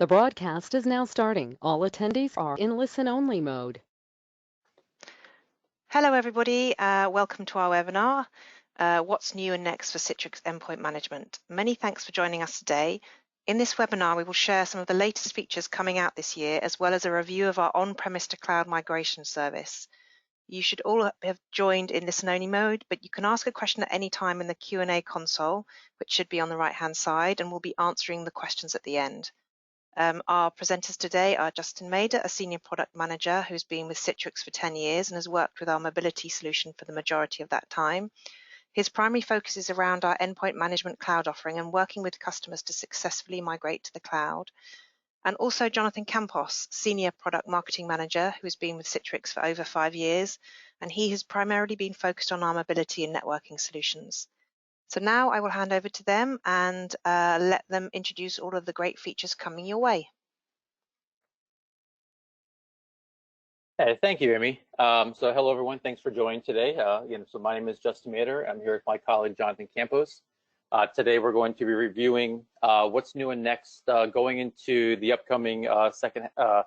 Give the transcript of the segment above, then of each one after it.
The broadcast is now starting. All attendees are in listen-only mode. Hello everybody, welcome to our webinar, What's New and Next for Citrix Endpoint Management. Many thanks for joining us today. In this webinar, we will share some of the latest features coming out this year, as well as a review of our on-premise to cloud migration service. You should all have joined in listen-only mode, but you can ask a question at any time in the Q&A console, which should be on the right-hand side, and we'll be answering the questions at the end. Our presenters today are Justin Mader, a Senior Product Manager who's been with Citrix for 10 years and has worked with our mobility solution for the majority of that time. His primary focus is around our endpoint management cloud offering and working with customers to successfully migrate to the cloud. And also Jonathan Campos, Senior Product Marketing Manager who has been with Citrix for over 5 years, and he has primarily been focused on our mobility and networking solutions. So now I will hand over to them and let them introduce all of the great features coming your way. Hey, thank you, Amy. So hello, everyone. Thanks for joining today. So my name is Justin Mader. I'm here with my colleague, Jonathan Campos. Today, we're going to be reviewing what's new and next going into the upcoming Q2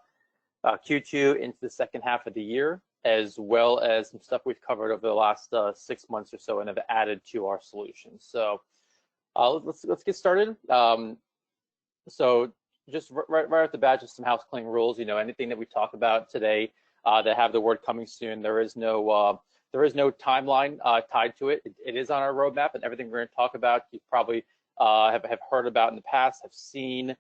into the second half of the year, as well as some stuff we've covered over the last 6 months or so and have added to our solution. So let's get started. So just right off the bat, just some house cleaning rules. Anything that we talk about today that have the word coming soon, there is no timeline tied to it. It is on our roadmap, and everything we're going to talk about, you probably have heard about in the past, have seen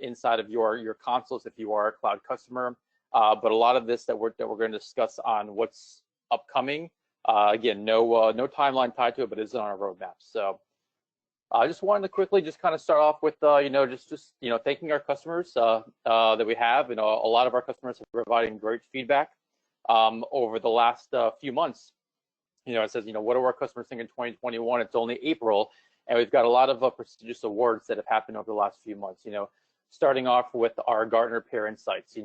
inside of your consoles if you are a cloud customer. But a lot of this that we're going to discuss on what's upcoming, again, no timeline tied to it, but it's on our roadmap. So I just wanted to quickly just kind of start off with just thanking our customers that we have, and a lot of our customers have provided great feedback over the last few months. It says, what do our customers think in 2021? It's only April, and we've got a lot of prestigious awards that have happened over the last few months. Starting off with our Gartner Peer Insights.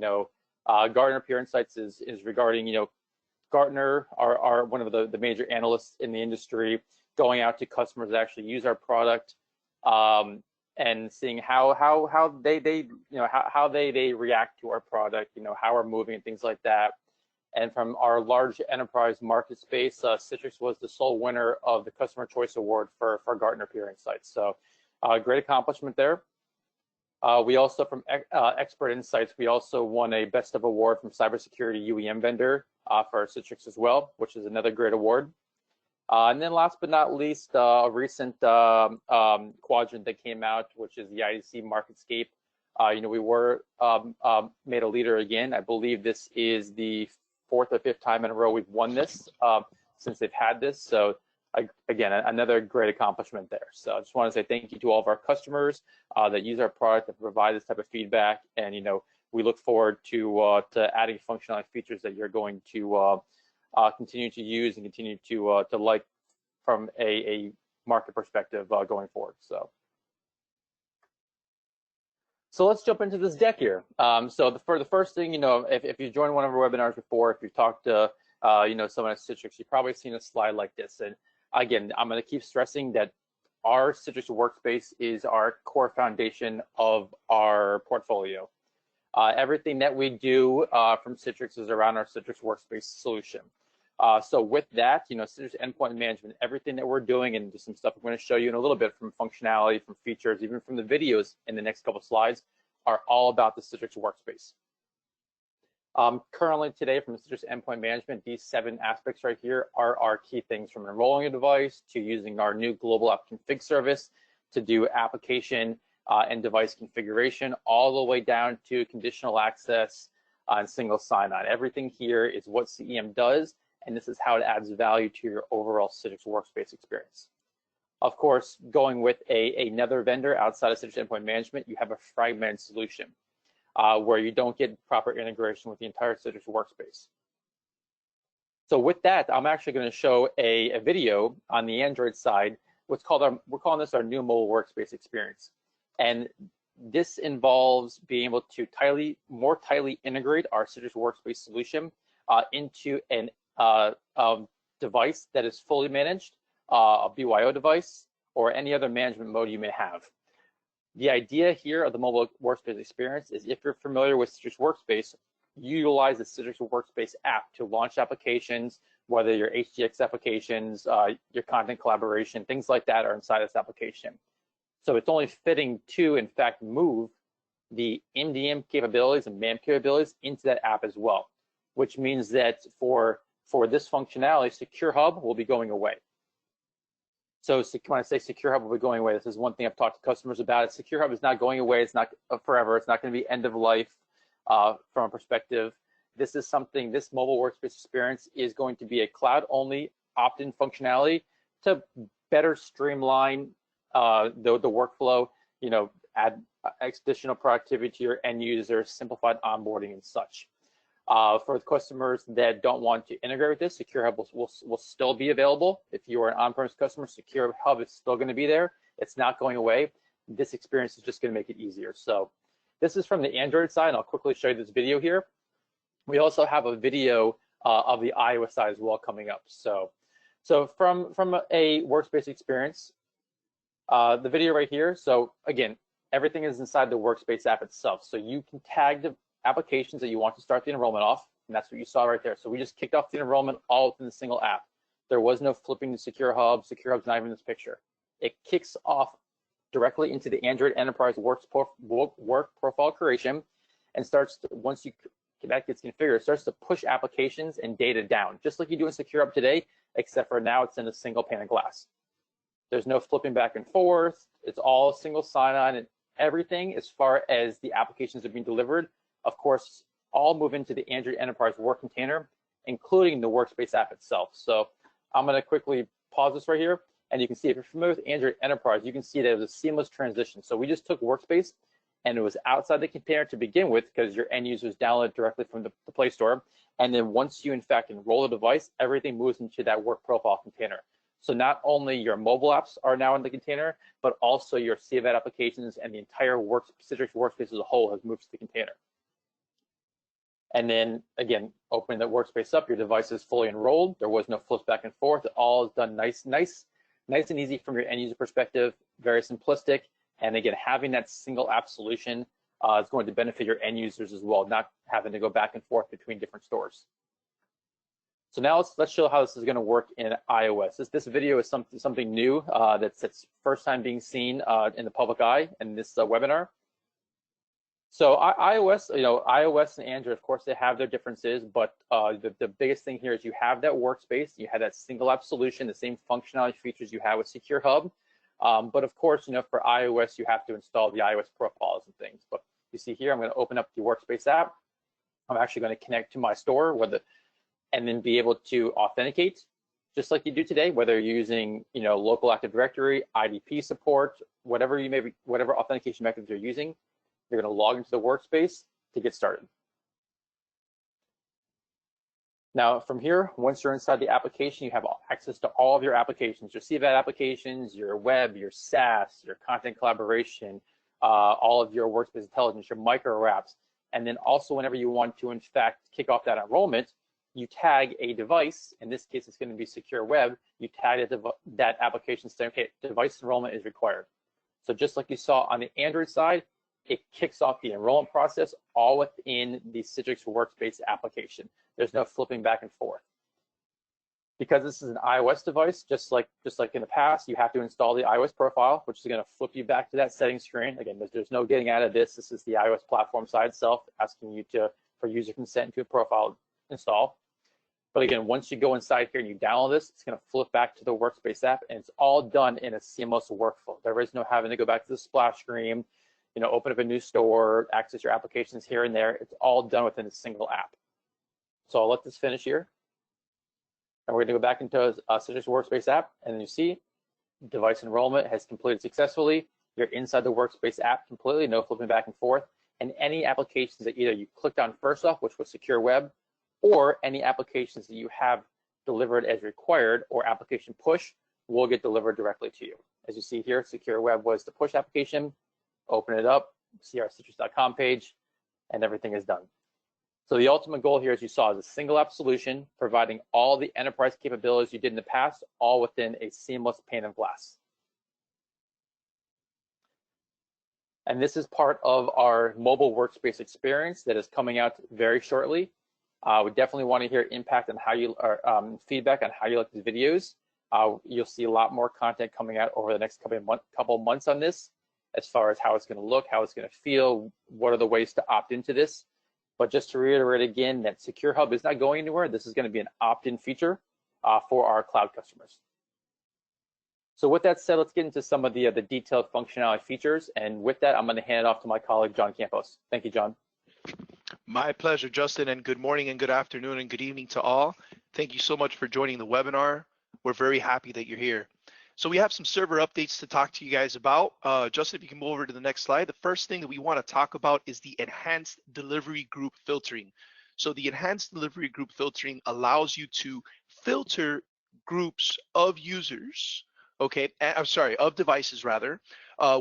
Gartner Peer Insights is regarding, Gartner are one of the major analysts in the industry, going out to customers that actually use our product and seeing how they react to our product, how we're moving and things like that. And from our large enterprise market space, Citrix was the sole winner of the Customer Choice Award for Gartner Peer Insights. So great accomplishment there. We also, from Expert Insights, we also won a Best of Award from Cybersecurity UEM vendor for Citrix as well, which is another great award. And then last but not least, a recent quadrant that came out, which is the IDC MarketScape. We were made a leader again. I believe this is the 4th or 5th time in a row we've won this since they've had this. So again, another great accomplishment there. So I just want to say thank you to all of our customers that use our product, that provide this type of feedback. And, we look forward to adding functionality features that you're going to continue to use and continue to like from a market perspective going forward. So let's jump into this deck here. So for the first thing, if you joined one of our webinars before, if you've talked to someone at Citrix, you've probably seen a slide like this. And again, I'm going to keep stressing that our Citrix Workspace is our core foundation of our portfolio. Everything that we do from Citrix is around our Citrix Workspace solution. So with that, Citrix Endpoint Management, everything that we're doing, and just some stuff I'm going to show you in a little bit from functionality, from features, even from the videos in the next couple slides, are all about the Citrix Workspace. Currently today, from Citrix Endpoint Management, these 7 aspects right here are our key things, from enrolling a device to using our new global app config service to do application and device configuration, all the way down to conditional access and single sign-on. Everything here is what CEM does, and this is how it adds value to your overall Citrix Workspace experience. Of course, going with another vendor outside of Citrix Endpoint Management, you have a fragmented solution where you don't get proper integration with the entire Citrix Workspace. So with that, I'm actually going to show a video on the Android side. We're calling this our new mobile workspace experience. And this involves being able to more tightly integrate our Citrix Workspace solution into an device that is fully managed, a BYO device, or any other management mode you may have. The idea here of the mobile workspace experience is if you're familiar with Citrix Workspace, utilize the Citrix Workspace app to launch applications, whether your HDX applications, your content collaboration, things like that are inside this application. So it's only fitting to, in fact, move the MDM capabilities and MAM capabilities into that app as well, which means that for this functionality, Secure Hub will be going away. So when I say Secure Hub will be going away, this is one thing I've talked to customers about. Secure Hub is not going away. It's not forever. It's not going to be end of life from a perspective. This is something, this mobile workspace experience is going to be a cloud-only opt-in functionality to better streamline the workflow, add additional productivity to your end users, simplified onboarding and such. For the customers that don't want to integrate with this, Secure Hub will still be available. If you are an on-premise customer, Secure Hub is still going to be there. It's not going away. This experience is just going to make it easier. So this is from the Android side, and I'll quickly show you this video here. We also have a video of the iOS side as well coming up. So from a workspace experience, the video right here. So again, everything is inside the Workspace app itself. So you can tag the applications that you want to start the enrollment off, and that's what you saw right there. So we just kicked off the enrollment all within a single app. There was no flipping to Secure Hub. Secure Hub's not even in this picture. It kicks off directly into the Android Enterprise work profile creation and starts to, once that gets configured, it starts to push applications and data down, just like you do in Secure Hub today, except for now it's in a single pane of glass. There's no flipping back and forth. It's all single sign-on, and everything as far as the applications are being delivered, of course, all move into the Android Enterprise work container, including the Workspace app itself. So I'm going to quickly pause this right here, and you can see if you're familiar with Android Enterprise, you can see that it was a seamless transition. So we just took Workspace, and it was outside the container to begin with because your end users download directly from the Play Store. And then once you, in fact, enroll the device, everything moves into that work profile container. So not only your mobile apps are now in the container, but also your CVAT applications and the entire Citrix Workspace as a whole has moved to the container. And then again, opening the Workspace up, your device is fully enrolled. There was no flips back and forth. It all is done nice and easy from your end user perspective, very simplistic. And again, having that single app solution is going to benefit your end users as well, not having to go back and forth between different stores. So now let's show how this is going to work in iOS. This video is something new that's first time being seen in the public eye in this webinar. So iOS, iOS and Android, of course, they have their differences, but the biggest thing here is you have that workspace, you have that single app solution, the same functionality features you have with Secure Hub. But of course, for iOS, you have to install the iOS profiles and things. But you see here, I'm going to open up the Workspace app. I'm actually going to connect to my store and then be able to authenticate, just like you do today, whether you're using, local Active Directory, IDP support, whatever authentication methods you're using. You're going to log into the Workspace to get started. Now, from here, once you're inside the application, you have access to all of your applications, your CVAT applications, your web, your SaaS, your content collaboration, all of your Workspace intelligence, your micro apps. And then also, whenever you want to, in fact, kick off that enrollment, you tag a device. In this case, it's going to be Secure Web. You tag that application saying, okay, device enrollment is required. So just like you saw on the Android side, it kicks off the enrollment process all within the Citrix Workspace application. There's no flipping back and forth. Because this is an iOS device, just like in the past, you have to install the iOS profile, which is going to flip you back to that settings screen. Again, there's no getting out of this. This is the iOS platform side itself, asking you for user consent to a profile install. But again, once you go inside here and you download this, it's going to flip back to the Workspace app, and it's all done in a seamless workflow. There is no having to go back to the splash screen, open up a new store, access your applications here and there. It's all done within a single app. So I'll let this finish here. And we're going to go back into Citrix Workspace app, and then you see device enrollment has completed successfully. You're inside the Workspace app completely, no flipping back and forth. And any applications that either you clicked on first off, which was Secure Web, or any applications that you have delivered as required or application push will get delivered directly to you. As you see here, Secure Web was the push application. Open it up, see our citrix.com page, and everything is done. So the ultimate goal here, as you saw, is a single app solution, providing all the enterprise capabilities you did in the past, all within a seamless pane of glass. And this is part of our mobile workspace experience that is coming out very shortly. We definitely want to hear impact on how you feedback on how you like these videos. You'll see a lot more content coming out over the next couple months on this, as far as how it's going to look, how it's going to feel, what are the ways to opt into this. But just to reiterate again, that Secure Hub is not going anywhere. This is going to be an opt-in feature for our cloud customers. So with that said, let's get into some of the detailed functionality features. And with that, I'm going to hand it off to my colleague, John Campos. Thank you, John. My pleasure, Justin, and good morning and good afternoon and good evening to all. Thank you so much for joining the webinar. We're very happy that you're here. So we have some server updates to talk to you guys about. Justin, if you can move over to the next slide. The first thing that we want to talk about is the enhanced delivery group filtering. So the enhanced delivery group filtering allows you to filter groups of users, okay, I'm sorry, of devices rather,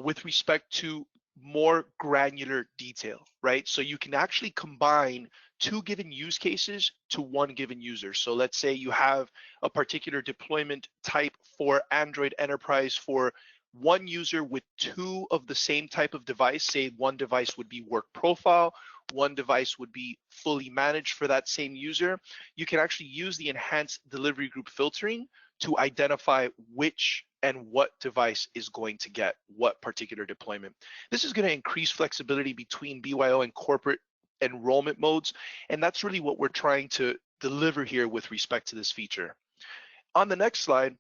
with respect to more granular detail, right? So you can actually combine two given use cases to one given user. So let's say you have a particular deployment type for Android Enterprise for one user with two of the same type of device. Say one device would be work profile, one device would be fully managed for that same user. You can actually use the enhanced delivery group filtering to identify which and what device is going to get what particular deployment. This is going to increase flexibility between BYO and corporate enrollment modes, and that's really what we're trying to deliver here with respect to this feature. On the next slide,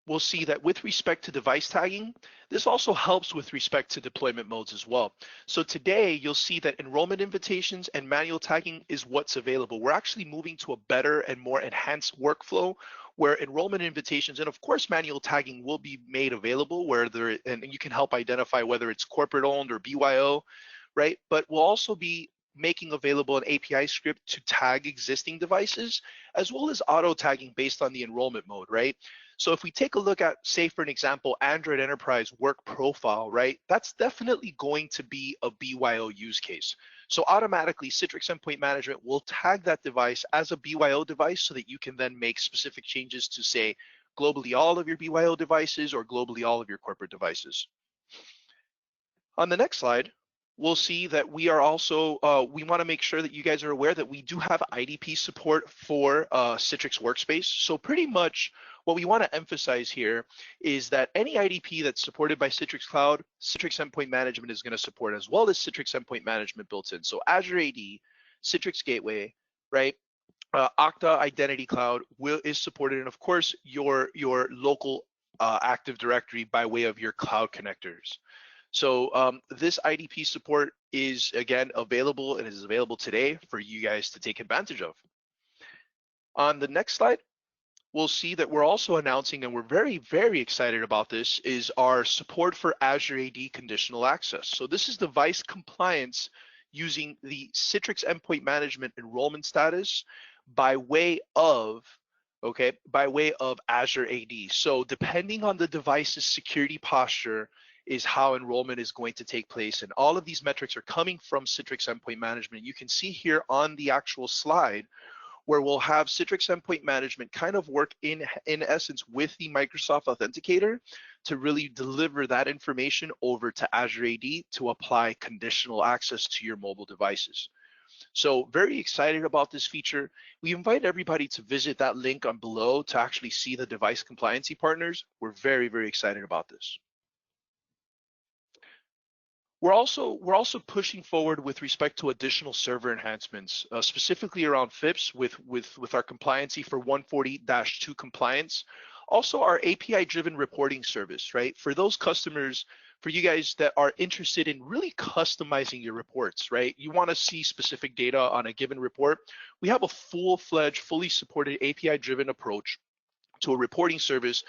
we'll see that with respect to device tagging, this also helps with respect to deployment modes as well. So today you'll see that enrollment invitations and manual tagging is what's available. We're actually moving to a better and more enhanced workflow where enrollment invitations and of course manual tagging will be made available where and you can help identify whether it's corporate owned or BYO, right? But we'll also be making available an API script to tag existing devices as well as auto tagging based on the enrollment mode, right? So if we take a look at, say for an example, Android Enterprise work profile, right? That's definitely going to be a BYO use case. So automatically Citrix Endpoint Management will tag that device as a BYO device so that you can then make specific changes to say globally all of your BYO devices or globally all of your corporate devices. On the next slide, we'll see that we are also, we want to make sure that you guys are aware that we do have IDP support for Citrix Workspace. So pretty much what we want to emphasize here is that any IDP that's supported by Citrix Cloud, Citrix Endpoint Management is going to support as well as Citrix Endpoint Management built in. So Azure AD, Citrix Gateway, right? Okta Identity Cloud is supported, and of course your local Active Directory by way of your cloud connectors. So this IDP support is again available and is available today for you guys to take advantage of. On the next slide, we'll see that we're also announcing, and we're very, very excited about this, is our support for Azure AD conditional access. So this is device compliance using the Citrix Endpoint Management enrollment status by way of, okay, by way of Azure AD. So depending on the device's security posture is how enrollment is going to take place. And all of these metrics are coming from Citrix Endpoint Management. You can see here on the actual slide where we'll have Citrix Endpoint Management kind of work in essence with the Microsoft Authenticator to really deliver that information over to Azure AD to apply conditional access to your mobile devices. So very excited about this feature. We invite everybody to visit that link on below to actually see the device compliancy partners. We're very, very excited about this. We're also pushing forward with respect to additional server enhancements, specifically around FIPS with our compliancy for 140-2 compliance. Also our API-driven reporting service, right? For those customers, for you guys that are interested in really customizing your reports, right? You want to see specific data on a given report. We have a full-fledged, fully supported API-driven approach to a reporting service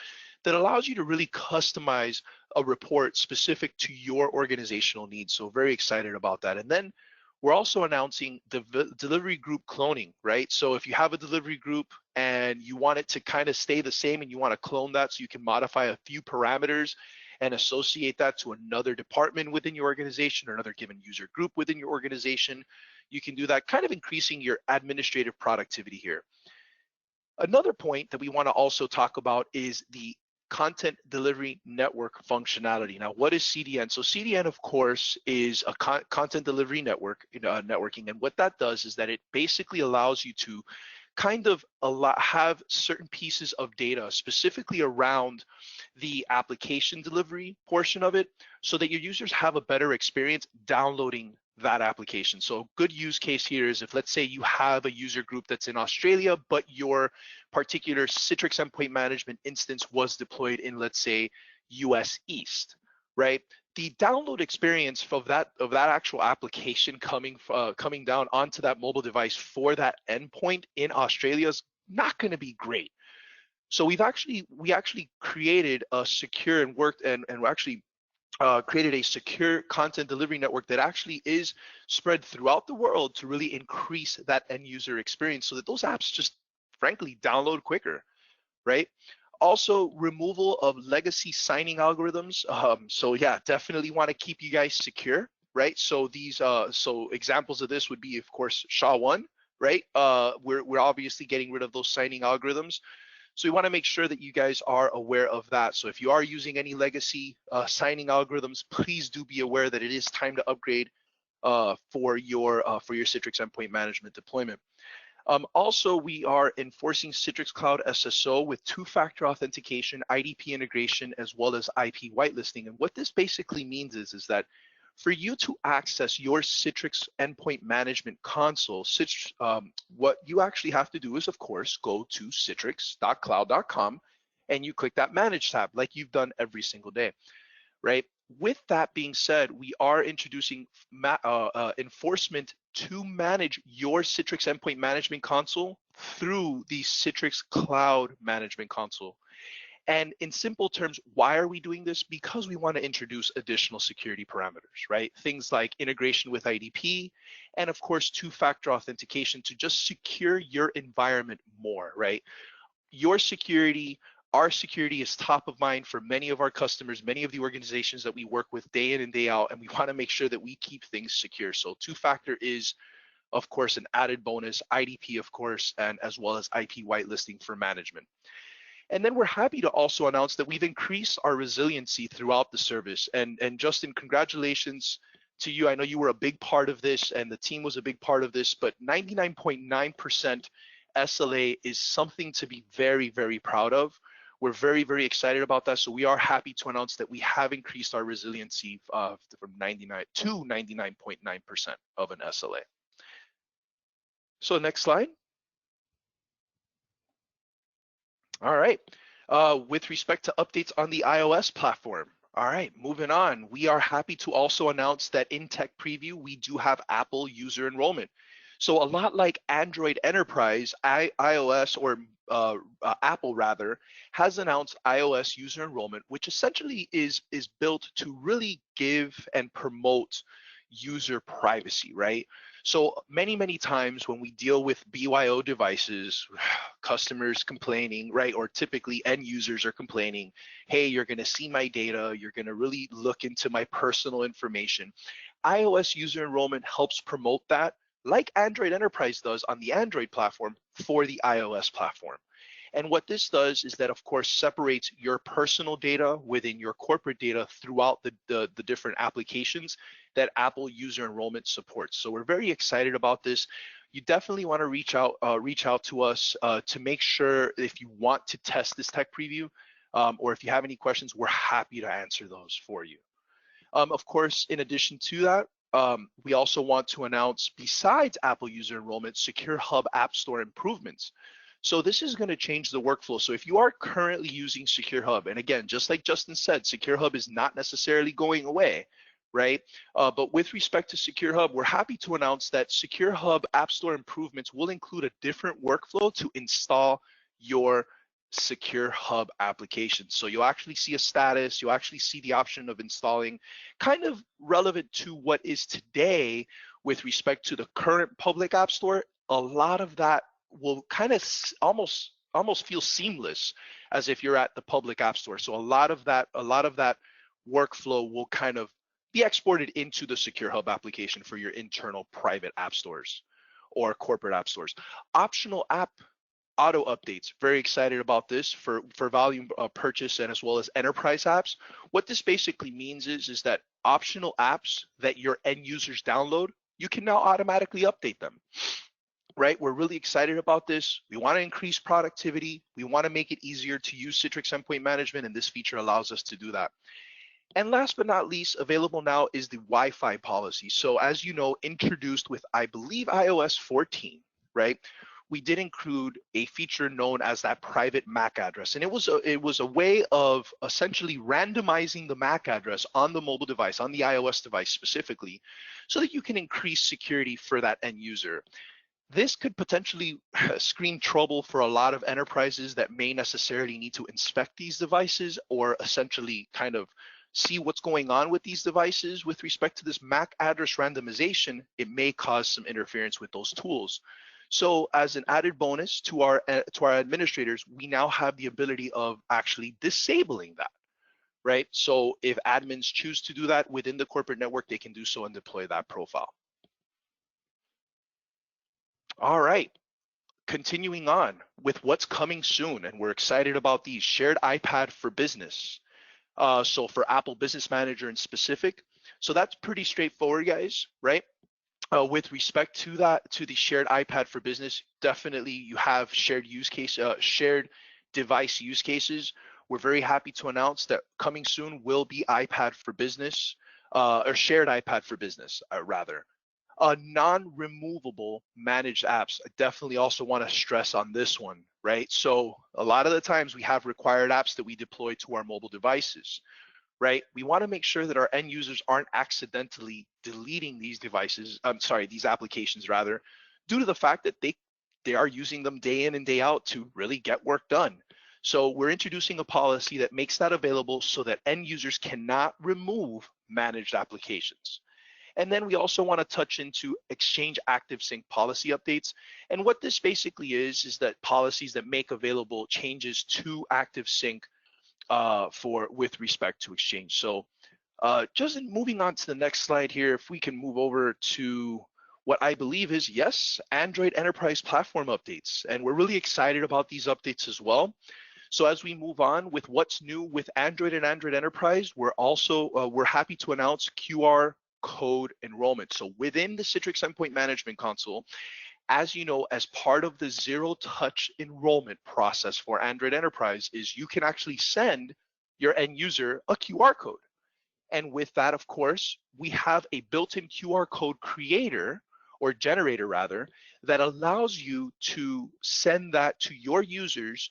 that allows you to really customize a report specific to your organizational needs. So very excited about that. And then we're also announcing the delivery group cloning, right? So if you have a delivery group and you want it to kind of stay the same and you want to clone that so you can modify a few parameters and associate that to another department within your organization or another given user group within your organization, you can do that, kind of increasing your administrative productivity here. Another point that we want to also talk about is the Content Delivery Network functionality. Now, what is CDN? So CDN, of course, is a content delivery network, networking. And what that does is that it basically allows you to kind of have certain pieces of data specifically around the application delivery portion of it so that your users have a better experience downloading that application. So a good use case here is if, let's say, you have a user group that's in Australia, but your particular Citrix Endpoint Management instance was deployed in, let's say, US East, right? The download experience of that actual application coming down onto that mobile device for that endpoint in Australia is not going to be great. So we actually created a secure and created a secure content delivery network that actually is spread throughout the world to really increase that end user experience so that those apps just frankly download quicker, right? Also, removal of legacy signing algorithms. So yeah, definitely want to keep you guys secure, right? So these, so examples of this would be, of course, SHA-1, right? We're obviously getting rid of those signing algorithms. So we want to make sure that you guys are aware of that. So if you are using any legacy signing algorithms, please do be aware that it is time to upgrade for your Citrix Endpoint Management deployment. Also, we are enforcing Citrix Cloud SSO with two-factor authentication, IDP integration, as well as IP whitelisting. And what this basically means is that for you to access your Citrix Endpoint Management console, what you actually have to do is, of course, go to citrix.cloud.com and you click that Manage tab like you've done every single day, right? With that being said, we are introducing enforcement to manage your Citrix Endpoint Management console through the Citrix Cloud Management console. And in simple terms, why are we doing this? Because we want to introduce additional security parameters, right? Things like integration with IDP, and of course, two-factor authentication to just secure your environment more, right? Your security, our security is top of mind for many of our customers, many of the organizations that we work with day in and day out, and we want to make sure that we keep things secure. So two-factor is, of course, an added bonus, IDP, of course, and as well as IP whitelisting for management. And then we're happy to also announce that we've increased our resiliency throughout the service. And Justin, congratulations to you. I know you were a big part of this and the team was a big part of this, but 99.9% SLA is something to be very, very proud of. We're very, very excited about that. So we are happy to announce that we have increased our resiliency from 99 to 99.9% of an SLA. So next slide. All right, with respect to updates on the iOS platform. All right, moving on. We are happy to also announce that in Tech Preview, we do have Apple User Enrollment. So a lot like Android Enterprise, iOS or Apple rather, has announced iOS User Enrollment, which essentially is built to really give and promote user privacy, right? So many times when we deal with BYO devices, customers complaining, right? Or typically end users are complaining, hey, you're gonna see my data, you're gonna really look into my personal information. iOS User Enrollment helps promote that, like Android Enterprise does on the Android platform for the iOS platform. And what this does is that, of course, separates your personal data within your corporate data throughout the different applications that Apple User Enrollment supports. So we're very excited about this. You definitely want to reach out to us to make sure if you want to test this tech preview, or if you have any questions, we're happy to answer those for you. Of course, in addition to that, we also want to announce, besides Apple User Enrollment, Secure Hub App Store improvements. So this is going to change the workflow. So if you are currently using Secure Hub, and again, just like Justin said, Secure Hub is not necessarily going away, right? But with respect to Secure Hub, we're happy to announce that Secure Hub App Store improvements will include a different workflow to install your Secure Hub application. So you'll actually see a status, you'll actually see the option of installing, kind of relevant to what is today with respect to the current public App Store. A lot of that will kind of almost feel seamless as if you're at the public App Store. So a lot of that workflow will kind of be exported into the Secure Hub application for your internal private app stores or corporate app stores. Optional app auto updates. Very excited about this for volume purchase and as well as enterprise apps. What this basically means is that optional apps that your end users download, you can now automatically update them. Right, we're really excited about this. We want to increase productivity. We want to make it easier to use Citrix Endpoint Management, and this feature allows us to do that. And last but not least, available now is the Wi-Fi policy. So as you know, introduced with, I believe, iOS 14, right? We did include a feature known as that private MAC address. And it was a way of essentially randomizing the MAC address on the mobile device, on the iOS device specifically, so that you can increase security for that end user. This could potentially screen trouble for a lot of enterprises that may necessarily need to inspect these devices or essentially kind of see what's going on with these devices with respect to this MAC address randomization. It may cause some interference with those tools. So as an added bonus to our administrators, we now have the ability of actually disabling that, right? So if admins choose to do that within the corporate network, they can do so and deploy that profile. All right, continuing on with what's coming soon, and we're excited about these. Shared iPad for Business. So for Apple Business Manager in specific. So that's pretty straightforward, guys, right? With respect to that, to the shared iPad for Business, definitely you have shared device use cases. We're very happy to announce that coming soon will be iPad for Business, or shared iPad for Business, rather. Non-removable managed apps. I definitely also want to stress on this one, right? So a lot of the times we have required apps that we deploy to our mobile devices, right? We want to make sure that our end users aren't accidentally deleting these these applications rather, due to the fact that they are using them day in and day out to really get work done. So we're introducing a policy that makes that available so that end users cannot remove managed applications. And then we also want to touch into Exchange Activesync policy updates. And what this basically is that policies that make available changes to Activesync with respect to Exchange. So just moving on to the next slide here, if we can move over to what I believe is, yes, Android Enterprise Platform updates. And we're really excited about these updates as well. So as we move on with what's new with Android and Android Enterprise, we're happy to announce QR Code Enrollment. So within the Citrix Endpoint Management Console, as you know, as part of the zero-touch enrollment process for Android Enterprise is you can actually send your end user a QR code. And with that, of course, we have a built-in QR code creator or generator rather, that allows you to send that to your users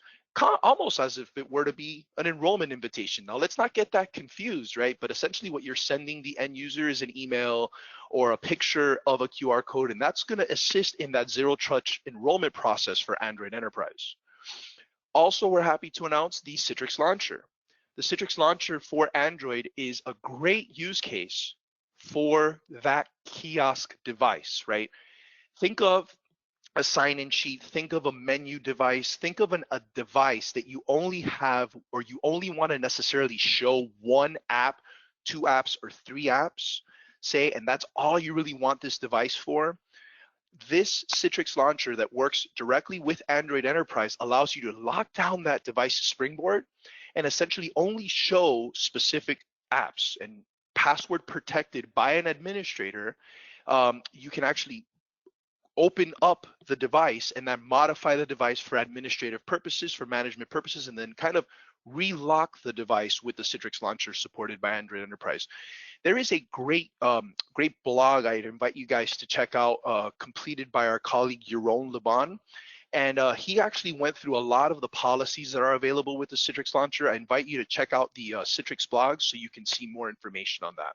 almost as if it were to be an enrollment invitation. Now, let's not get that confused, right? But essentially what you're sending the end user is an email or a picture of a QR code, and that's going to assist in that zero-touch enrollment process for Android Enterprise. Also, we're happy to announce the Citrix Launcher. The Citrix Launcher for Android is a great use case for that kiosk device, right? Think of a sign-in sheet, think of a menu device, think of a device that you only have or you only want to necessarily show one app, two apps, or three apps, say, and that's all you really want this device for. This Citrix Launcher that works directly with Android Enterprise allows you to lock down that device's springboard and essentially only show specific apps, and password protected by an administrator. You can actually open up the device and then modify the device for administrative purposes, for management purposes, and then kind of relock the device with the Citrix Launcher supported by Android Enterprise. There is a great blog I'd invite you guys to check out, completed by our colleague Yaron Liban. And he actually went through a lot of the policies that are available with the Citrix Launcher. I invite you to check out the Citrix blog so you can see more information on that.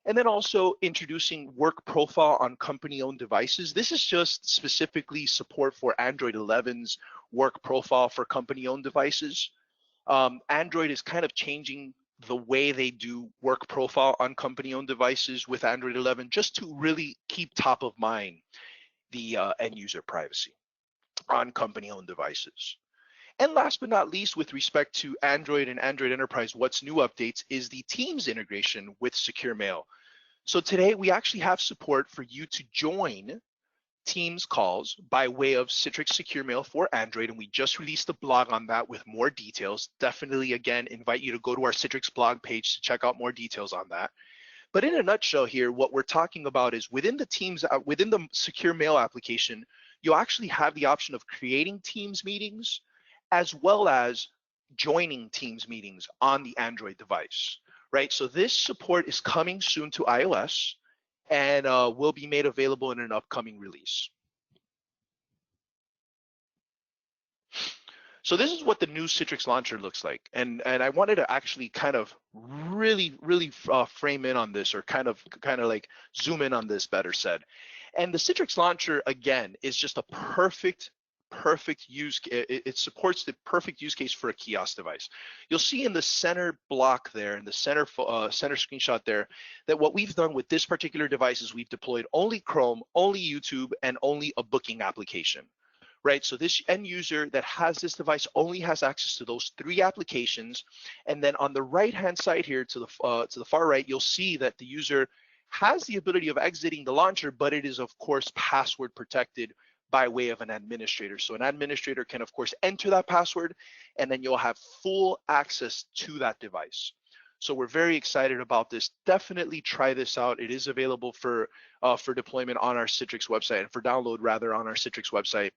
And then also introducing work profile on company-owned devices. This is just specifically support for Android 11's work profile for company-owned devices. Android is kind of changing the way they do work profile on company-owned devices with Android 11, just to really keep top of mind the end user privacy on company-owned devices. And last but not least, with respect to Android and Android Enterprise, what's new updates is the Teams integration with Secure Mail. So today we actually have support for you to join Teams calls by way of Citrix Secure Mail for Android, and we just released a blog on that with more details. Definitely, again, invite you to go to our Citrix blog page to check out more details on that. But in a nutshell here, what we're talking about is within the Teams, within the Secure Mail application, you'll actually have the option of creating Teams meetings as well as joining Teams meetings on the Android device, right? So this support is coming soon to iOS and will be made available in an upcoming release. So this is what the new Citrix Launcher looks like. And I wanted to actually kind of really frame in on this, or kind of like zoom in on this, better said. And the Citrix Launcher, again, is just a perfect use. It supports the perfect use case for a kiosk device. You'll see in the center block there, in the center screenshot there, that what we've done with this particular device is we've deployed only Chrome, only YouTube, and only a booking application. Right, so this end user that has this device only has access to those 3 applications, and then on the right-hand side here, to the far right, you'll see that the user has the ability of exiting the launcher, but it is of course password protected by way of an administrator. So an administrator can of course enter that password, and then you'll have full access to that device. So we're very excited about this. Definitely try this out. It is available for deployment on our Citrix website, and for download rather on our Citrix website.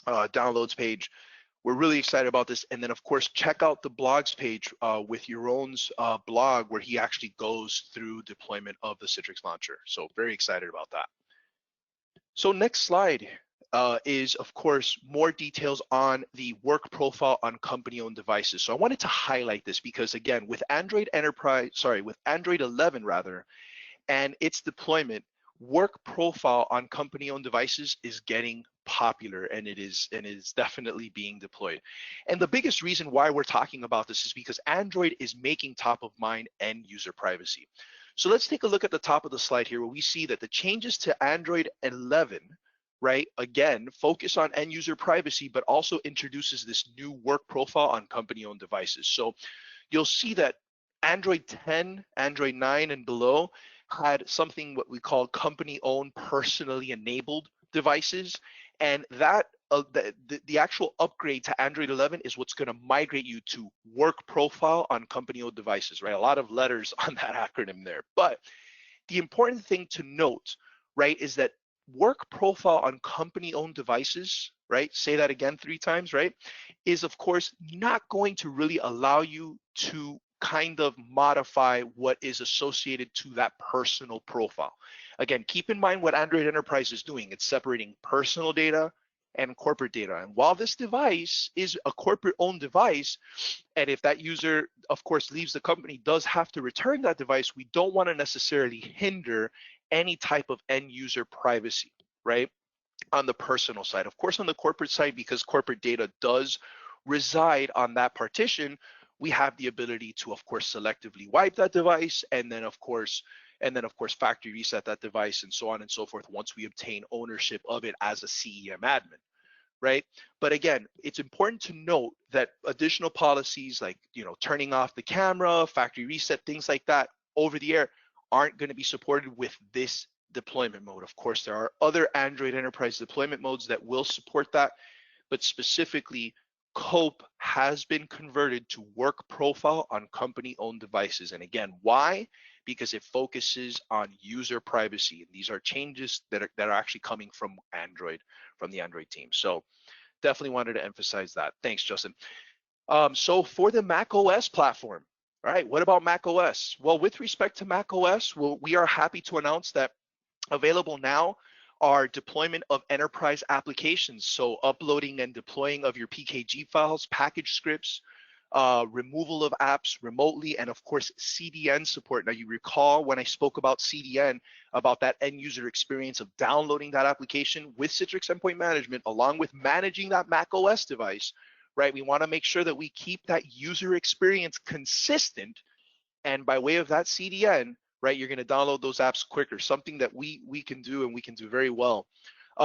Downloads page. We're really excited about this. And then of course, check out the blogs page with Jeroen's blog, where he actually goes through deployment of the Citrix Launcher. So very excited about that. So next slide is of course more details on the work profile on company-owned devices. So I wanted to highlight this because again, with Android 11 rather, and its deployment, work profile on company-owned devices is getting popular, and it is definitely being deployed. And the biggest reason why we're talking about this is because Android is making top of mind end user privacy. So let's take a look at the top of the slide here, where we see that the changes to Android 11, right, again, focus on end user privacy, but also introduces this new work profile on company-owned devices. So you'll see that Android 10, Android 9 and below had something what we call company-owned personally enabled devices, and that the actual upgrade to Android 11 is what's going to migrate you to work profile on company-owned devices, right? A lot of letters on that acronym there. But the important thing to note, right, is that work profile on company-owned devices, right? Say that again 3 times, right? Is of course not going to really allow you to kind of modify what is associated to that personal profile. Again, keep in mind what Android Enterprise is doing. It's separating personal data and corporate data. And while this device is a corporate-owned device, and if that user, of course, leaves the company, does have to return that device, we don't want to necessarily hinder any type of end user privacy, right? On the personal side. Of course, on the corporate side, because corporate data does reside on that partition, we have the ability to, of course, selectively wipe that device, and then of course factory reset that device, and so on and so forth, once we obtain ownership of it as a CEM admin, right? But again, it's important to note that additional policies like, turning off the camera, factory reset, things like that over the air aren't going to be supported with this deployment mode. Of course, there are other Android Enterprise deployment modes that will support that, but specifically, COPE has been converted to work profile on company-owned devices. And again, why? Because it focuses on user privacy. And these are changes that are actually coming from Android, from the Android team. So definitely wanted to emphasize that. Thanks, Justin. So for the Mac OS platform, all right, what about Mac OS? Well, with respect to Mac OS, we are happy to announce that available now are deployment of enterprise applications. So uploading and deploying of your PKG files, package scripts, removal of apps remotely, and of course, CDN support. Now you recall when I spoke about CDN, about that end user experience of downloading that application with Citrix Endpoint Management, along with managing that Mac OS device, right? We wanna make sure that we keep that user experience consistent, and by way of that CDN, right, you're going to download those apps quicker, something that we can do, and we can do very well.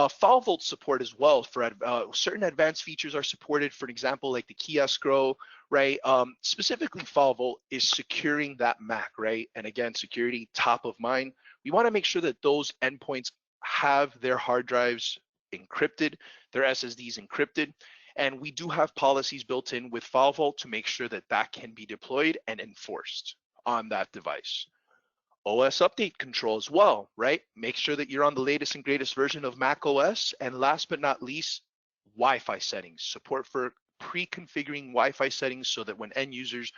File vault support as well for certain advanced features are supported. For example, like the key escrow, right? Specifically, file vault is securing that Mac, right? And again, security top of mind. We want to make sure that those endpoints have their hard drives encrypted, their SSDs encrypted, and we do have policies built in with File Vault to make sure that that can be deployed and enforced on that device. OS update control as well, right? Make sure that you're on the latest and greatest version of Mac OS. And last but not least, Wi-Fi settings, support for pre-configuring Wi-Fi settings so that when end users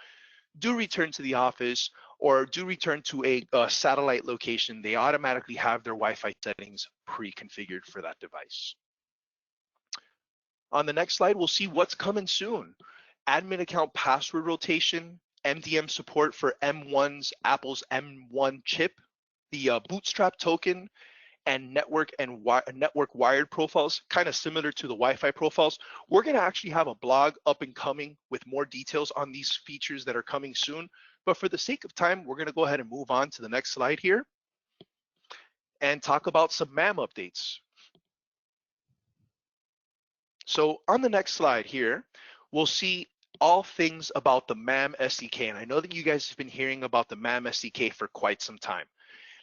do return to the office or do return to a satellite location, they automatically have their Wi-Fi settings pre-configured for that device. On the next slide, we'll see what's coming soon. Admin account password rotation, MDM support for M1's Apple's M1 chip, the Bootstrap token, and network wired profiles, kind of similar to the Wi-Fi profiles. We're going to actually have a blog up and coming with more details on these features that are coming soon. But for the sake of time, we're going to go ahead and move on to the next slide here and talk about some Mam updates. So on the next slide here, we'll see all things about the Mam SDK. And I know that you guys have been hearing about the Mam SDK for quite some time.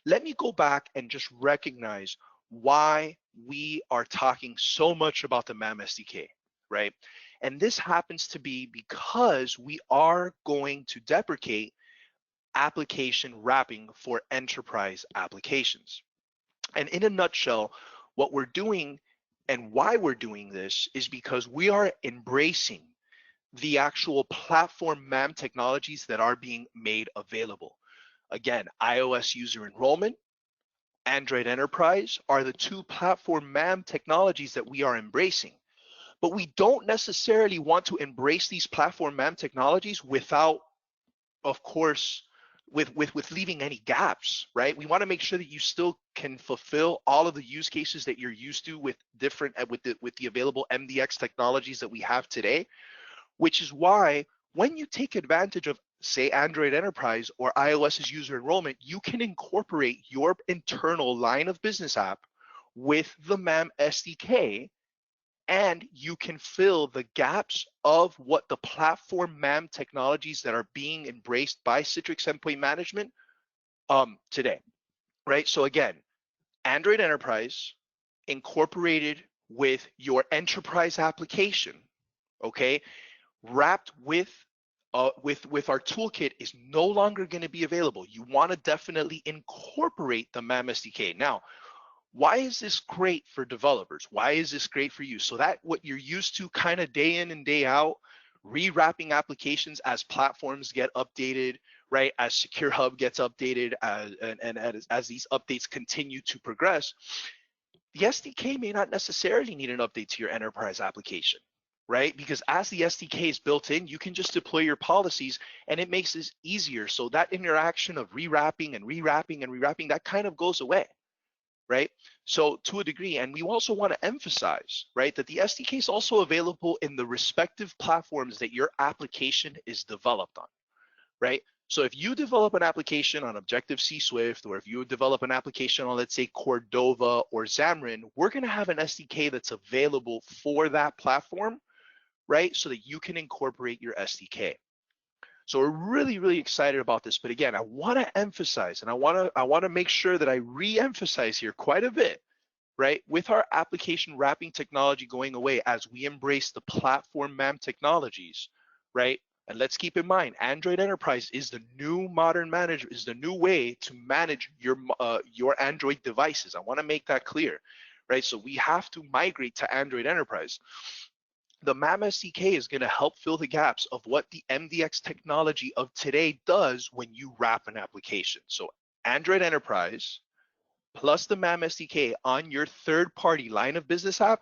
Let me go back and just recognize why we are talking so much about the Mam SDK, right? And this happens to be because we are going to deprecate application wrapping for enterprise applications. And in a nutshell, what we're doing and why we're doing this is because we are embracing the actual platform Mam technologies that are being made available. Again, iOS User Enrollment, Android Enterprise are the two platform Mam technologies that we are embracing. But we don't necessarily want to embrace these platform Mam technologies without, of course, with leaving any gaps, right? We want to make sure that you still can fulfill all of the use cases that you're used to with the available MDX technologies that we have today, which is why when you take advantage of, say, Android Enterprise or iOS's User Enrollment, you can incorporate your internal line of business app with the Mam SDK, and you can fill the gaps of what the platform Mam technologies that are being embraced by Citrix Endpoint Management today, right? So again, Android Enterprise incorporated with your enterprise application, okay, wrapped with our toolkit is no longer going to be available. You want to definitely incorporate the Mam SDK. Now, why is this great for developers? Why is this great for you? So that what you're used to kind of day in and day out, rewrapping applications as platforms get updated, right? As Secure Hub gets updated, as these updates continue to progress, the SDK may not necessarily need an update to your enterprise application, right? Because as the SDK is built in, you can just deploy your policies and it makes this easier. So that interaction of rewrapping and rewrapping and rewrapping, that kind of goes away, right? So to a degree, and we also want to emphasize, right, that the SDK is also available in the respective platforms that your application is developed on, right? So if you develop an application on Objective-C Swift, or if you develop an application on, let's say, Cordova or Xamarin, we're going to have an SDK that's available for that platform, right? So that you can incorporate your SDK. So we're really, really excited about this. But again, I want to emphasize, and I want to make sure that I re-emphasize here quite a bit, right? With our application wrapping technology going away as we embrace the platform Mam technologies, right? And let's keep in mind, Android Enterprise is the new modern manager, is the new way to manage your Android devices. I want to make that clear, right? So we have to migrate to Android Enterprise. The Mam SDK is going to help fill the gaps of what the MDX technology of today does when you wrap an application. So Android Enterprise plus the Mam SDK on your third-party line of business app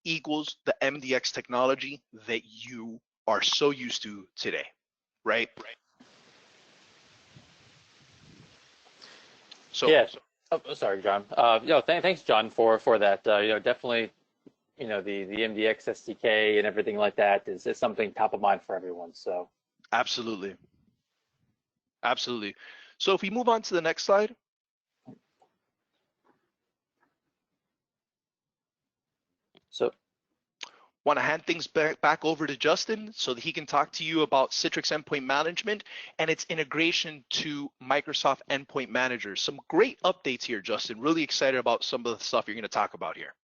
equals the MDX technology that you are so used to today, right? So yeah. Oh, sorry, John. Thanks, John, for that. Definitely, the MDX SDK and everything like that is something top of mind for everyone. So absolutely. So if we move on to the next slide. So Want to hand things back over to Justin so that he can talk to you about Citrix Endpoint Management and its integration to Microsoft Endpoint Manager. Some great updates here, Justin. Really excited about some of the stuff you're going to talk about here.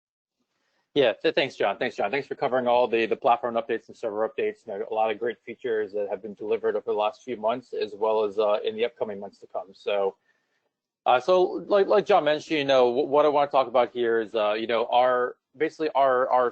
Yeah, thanks, John. Thanks for covering all the platform updates and server updates. You know, a lot of great features that have been delivered over the last few months, as well as in the upcoming months to come. So, like John mentioned, you know, what I want to talk about here is, you know, our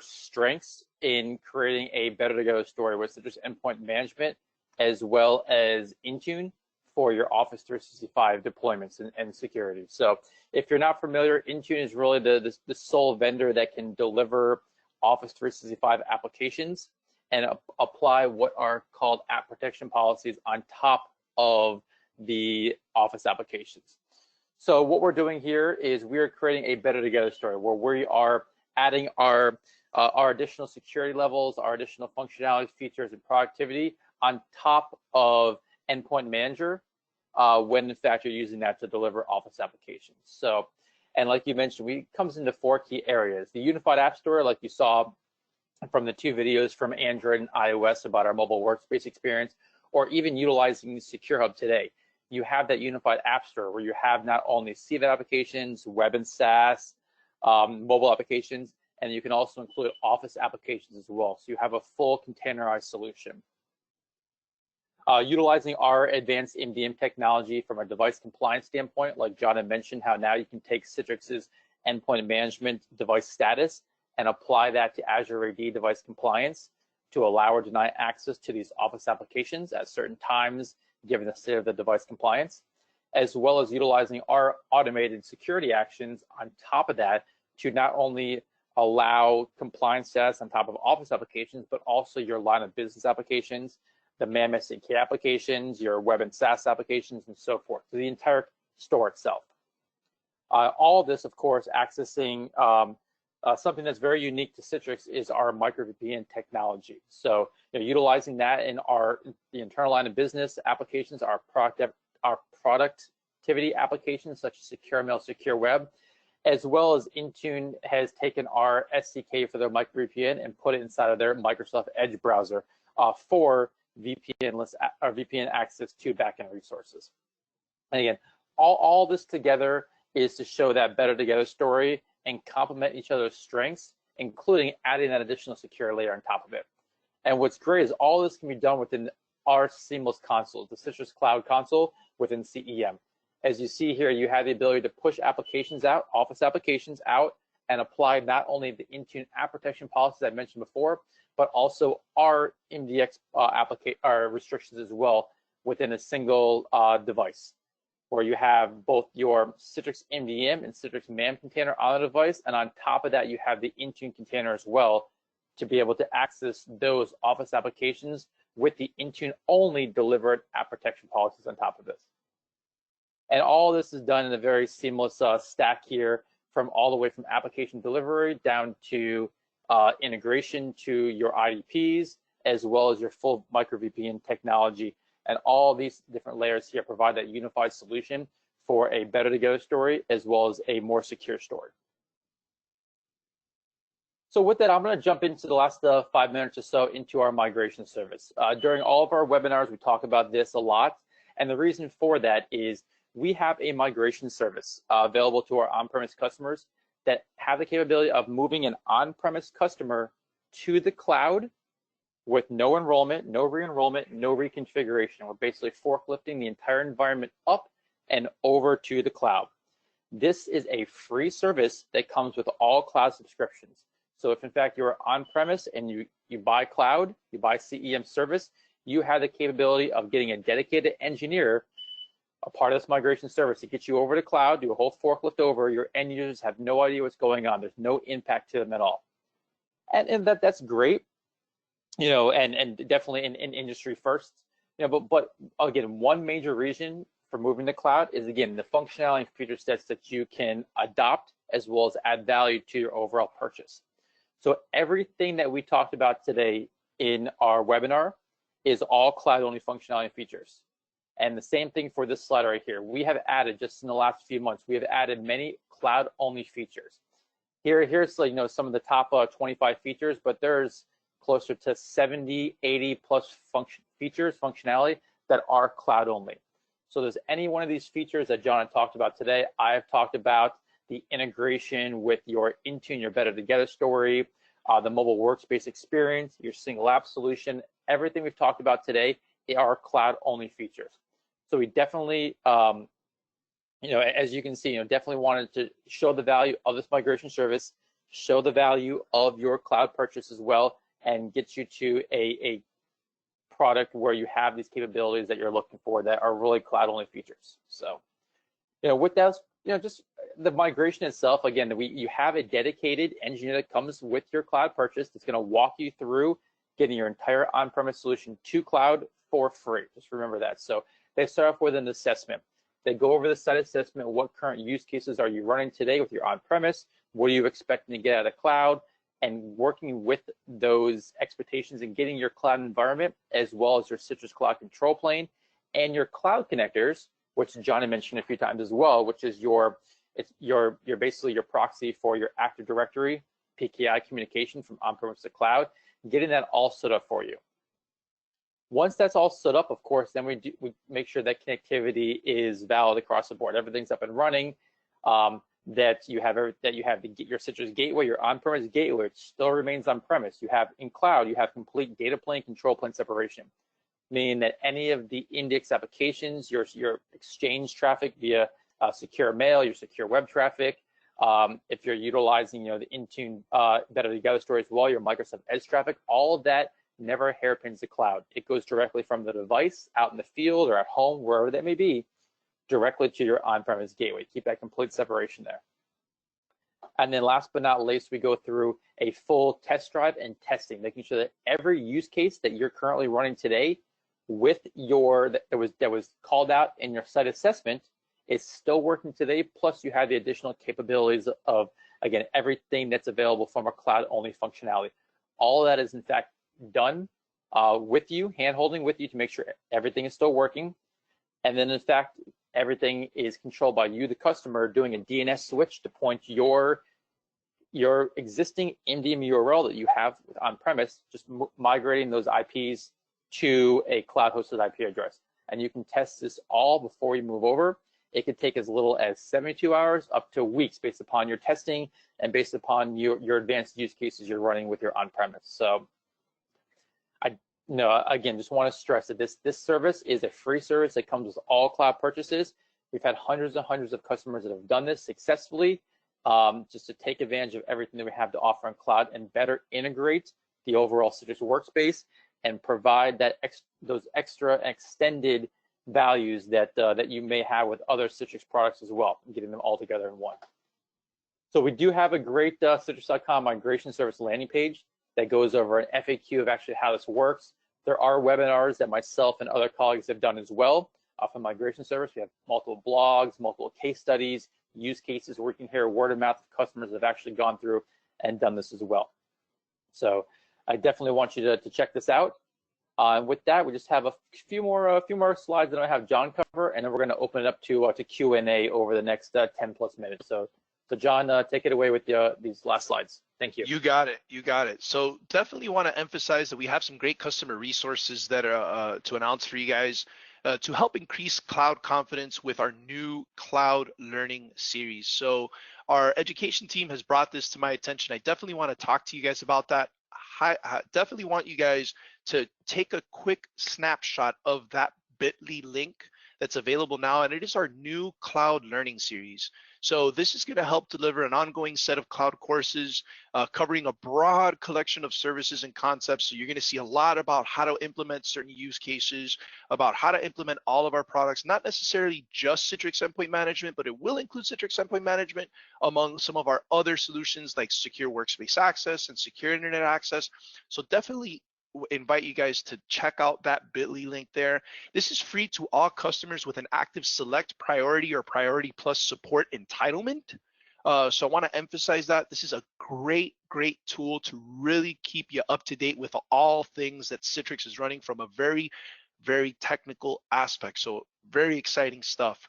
strengths in creating a better to go story with Citrix Endpoint Management, as well as Intune for your Office 365 deployments and security. So if you're not familiar, Intune is really the sole vendor that can deliver Office 365 applications and apply what are called app protection policies on top of the Office applications. So what we're doing here is we're creating a better together story where we are adding our additional security levels, our additional functionality, features, and productivity on top of Endpoint Manager when in fact you're using that to deliver Office applications. So, and like you mentioned, it comes into 4 key areas. The Unified App Store, like you saw from the 2 videos from Android and iOS about our mobile workspace experience, or even utilizing Secure Hub today. You have that Unified App Store where you have not only CVAT applications, web and SaaS, mobile applications, and you can also include Office applications as well. So you have a full containerized solution. Utilizing our advanced MDM technology from a device compliance standpoint, like John had mentioned, how now you can take Citrix's endpoint management device status and apply that to Azure AD device compliance to allow or deny access to these Office applications at certain times, given the state of the device compliance, as well as utilizing our automated security actions on top of that to not only allow compliance status on top of Office applications, but also your line of business applications, the Mam Sdk applications, your web and SaaS applications, and so forth. So the entire store itself. All of this, of course, accessing something that's very unique to Citrix is our micro VPN technology. So, you know, utilizing that in the internal line of business applications, our productivity applications such as Secure Mail, Secure Web, as well as Intune has taken our SDK for their micro VPN and put it inside of their Microsoft Edge browser for VPN access to backend resources. And again, all this together is to show that better together story and complement each other's strengths, including adding that additional secure layer on top of it. And what's great is all this can be done within our seamless console, the Citrix Cloud console within CEM. As you see here, you have the ability to push applications out, Office applications out, and apply not only the Intune app protection policies I mentioned before, but also our MDX restrictions as well within a single device, where you have both your Citrix MDM and Citrix Mam container on the device, and on top of that, you have the Intune container as well to be able to access those Office applications with the Intune only delivered app protection policies on top of this. And all this is done in a very seamless stack here, from all the way from application delivery down to integration to your IDPs, as well as your full micro VPN technology. And all these different layers here provide that unified solution for a better to go story, as well as a more secure story. So with that, I'm going to jump into the last 5 minutes or so into our migration service. During all of our webinars, we talk about this a lot. And the reason for that is we have a migration service available to our on-premise customers that have the capability of moving an on-premise customer to the cloud with no enrollment, no re-enrollment, no reconfiguration. We're basically forklifting the entire environment up and over to the cloud. This is a free service that comes with all cloud subscriptions. So if in fact you're on-premise and you buy cloud, you buy CEM service, you have the capability of getting a dedicated engineer, a part of this migration service, to get you over to cloud, do a whole forklift over. Your end users have no idea what's going on. There's no impact to them at all. And that's great, you know, and definitely in industry first, you know, but again, one major reason for moving to cloud is, again, the functionality and feature sets that you can adopt as well as add value to your overall purchase. So everything that we talked about today in our webinar is all cloud-only functionality and features. And the same thing for this slide right here. We have added, just in the last few months, we have added many cloud-only features. Here's, like, you know, some of the top 25 features, but there's closer to 70, 80 plus functionality that are cloud only. So there's any one of these features that John had talked about today. I've talked about the integration with your Intune, your Better Together story, the mobile workspace experience, your single app solution. Everything we've talked about today are cloud only features. So we definitely, as you can see, definitely wanted to show the value of this migration service, show the value of your cloud purchase as well, and get you to a product where you have these capabilities that you're looking for that are really cloud only features. So, with that, just the migration itself, again, you have a dedicated engineer that comes with your cloud purchase that's going to walk you through getting your entire on-premise solution to cloud for free. Just remember that. So they start off with an assessment. They go over the site assessment. What current use cases are you running today with your on-premise? What are you expecting to get out of cloud? And working with those expectations and getting your cloud environment, as well as your Citrix Cloud control plane and your cloud connectors, which John had mentioned a few times as well, which is you're basically your proxy for your Active Directory PKI communication from on-premise to cloud, getting that all set up for you. Once that's all set up, of course, then we make sure that connectivity is valid across the board. Everything's up and running. That you have your Citrix gateway, your on-premise gateway, which still remains on-premise. You have in cloud, you have complete data plane, control plane separation, meaning that any of the index applications, your exchange traffic via secure mail, your secure web traffic, if you're utilizing the Intune Better Together story as well, your Microsoft Edge traffic, all of that never hairpins the cloud. It goes directly from the device out in the field or at home, wherever that may be, directly to your on-premise gateway. Keep that complete separation there. And then last but not least, we go through a full test drive and testing, making sure that every use case that you're currently running today with that was called out in your site assessment is still working today, plus you have the additional capabilities of, again, everything that's available from a cloud-only functionality. All of that is in fact done with you, hand-holding with you to make sure everything is still working. And then in fact, everything is controlled by you, the customer, doing a DNS switch to point your existing MDM URL that you have on-premise, just migrating those IPs to a cloud-hosted IP address. And you can test this all before you move over. It could take as little as 72 hours up to weeks based upon your testing and based upon your advanced use cases you're running with your on-premise. So again, just want to stress that this service is a free service that comes with all cloud purchases. We've had hundreds and hundreds of customers that have done this successfully, just to take advantage of everything that we have to offer in cloud and better integrate the overall Citrix workspace and provide those extra extended values that you may have with other Citrix products as well, and getting them all together in one. So we do have a great Citrix.com migration service landing page that goes over an FAQ of actually how this works. There are webinars that myself and other colleagues have done as well off of migration service. We have multiple blogs, multiple case studies, use cases where we can hear word of mouth of customers that have actually gone through and done this as well. So I definitely want you to check this out. With that, we just have a few more slides that I have John cover, and then we're going to open it up to Q&A over the next 10 plus minutes. So John, take it away with these last slides. Thank you. You got it. You got it. So definitely want to emphasize that we have some great customer resources that are to announce for you guys to help increase cloud confidence with our new cloud learning series. So our education team has brought this to my attention. I definitely want to talk to you guys about that. I definitely want you guys to take a quick snapshot of that bit.ly link that's available now, and it is our new cloud learning series. So this is going to help deliver an ongoing set of cloud courses covering a broad collection of services and concepts. So you're going to see a lot about how to implement certain use cases, about how to implement all of our products, not necessarily just Citrix Endpoint Management, but it will include Citrix Endpoint Management among some of our other solutions like secure workspace access and secure internet access. So definitely invite you guys to check out that bit.ly link there. This is free to all customers with an active select priority or priority plus support entitlement. So I want to emphasize that this is a great tool to really keep you up to date with all things that Citrix is running from a very technical aspect. So very exciting stuff.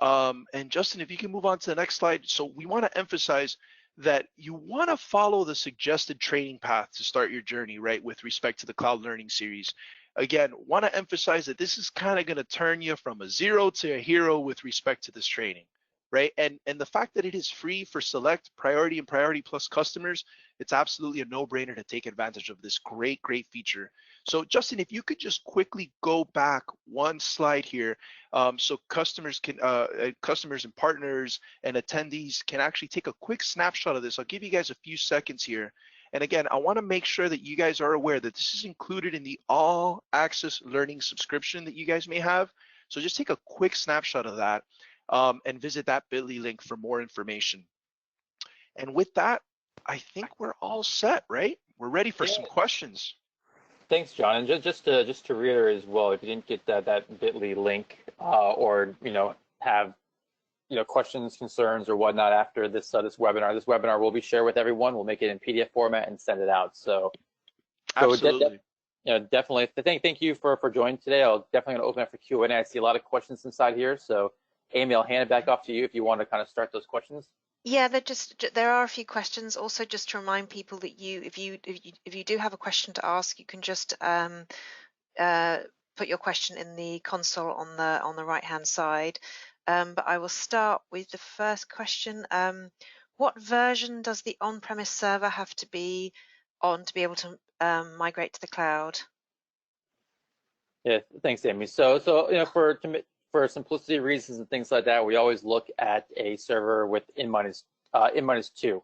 And Justin, if you can move on to the next slide. So we want to emphasize that you want to follow the suggested training path to start your journey, right, with respect to the Cloud Learning Series. Again, want to emphasize that this is kind of going to turn you from a zero to a hero with respect to this training, right? And the fact that it is free for select Priority and Priority Plus customers, it's absolutely a no-brainer to take advantage of this great feature. So Justin, if you could just quickly go back one slide here, so customers and partners and attendees can actually take a quick snapshot of this. I'll give you guys a few seconds here. And again, I want to make sure that you guys are aware that this is included in the all access learning subscription that you guys may have. So just take a quick snapshot of that and visit that bit.ly link for more information. And with that, I think we're all set, right? We're ready for some questions. Thanks, John. And just to reiterate as well, if you didn't get that bit.ly link or have questions, concerns, or whatnot after this webinar will be shared with everyone. We'll make it in PDF format and send it out. So absolutely. Definitely. Thank you for joining today. I'll definitely gonna open up for Q&A. I see a lot of questions inside here. So Amy, I'll hand it back off to you if you want to kind of start those questions. Yeah, there are a few questions. Also, just to remind people that if you do have a question to ask, you can just put your question in the console on the right hand side. But I will start with the first question. What version does the on-premise server have to be on to be able to migrate to the cloud? Yeah, thanks, Amy. So for simplicity reasons and things like that, we always look at a server with N-2